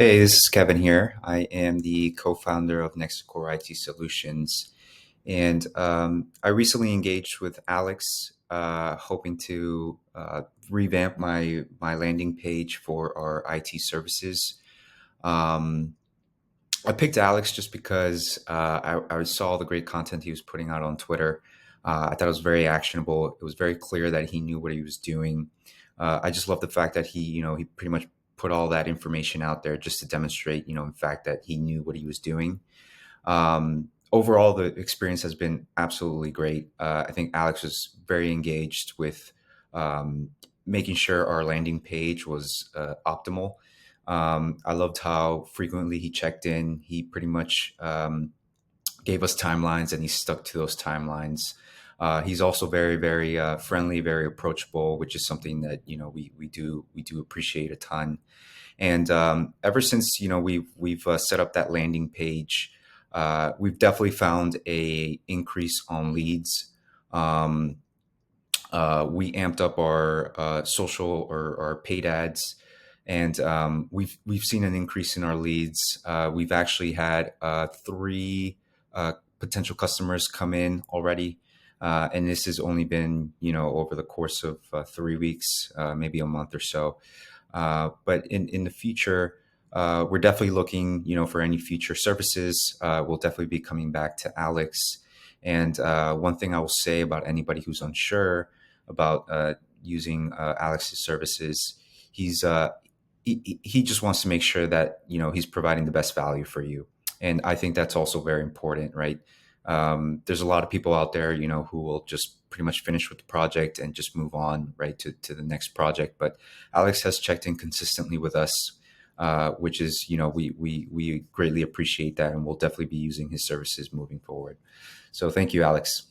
Hey, this is Kevin here. I am the co-founder of Next Core IT Solutions, and I recently engaged with Alex, hoping to revamp my landing page for our IT services. Um, I picked Alex just because I saw the great content he was putting out on Twitter. I thought it was very actionable. It was very clear that he knew what he was doing. I just love the fact that he pretty much put all that information out there just to demonstrate, in fact, that he knew what he was doing. Overall, the experience has been absolutely great. I think Alex was very engaged with um, making sure our landing page was optimal. I loved how frequently he checked in. He pretty much gave us timelines, and he stuck to those timelines. He's also very, very friendly, very approachable, which is something that we do appreciate a ton. And ever since we've set up that landing page, we've definitely found a increase on leads. Um, we amped up our social or our paid ads, and we've seen an increase in our leads. We've actually had three potential customers come in already, and this has only been over the course of 3 weeks, maybe a month or so. But in the future, we're definitely looking, for any future services. We'll definitely be coming back to Alex. And one thing I will say about anybody who's unsure about using Alex's services, he's he just wants to make sure that he's providing the best value for you, and I think that's also very important, right? There's a lot of people out there, who will just pretty much finish with the project and just move on right to the next project. But Alex has checked in consistently with us, which is, we greatly appreciate that, and we'll definitely be using his services moving forward. So thank you, Alex.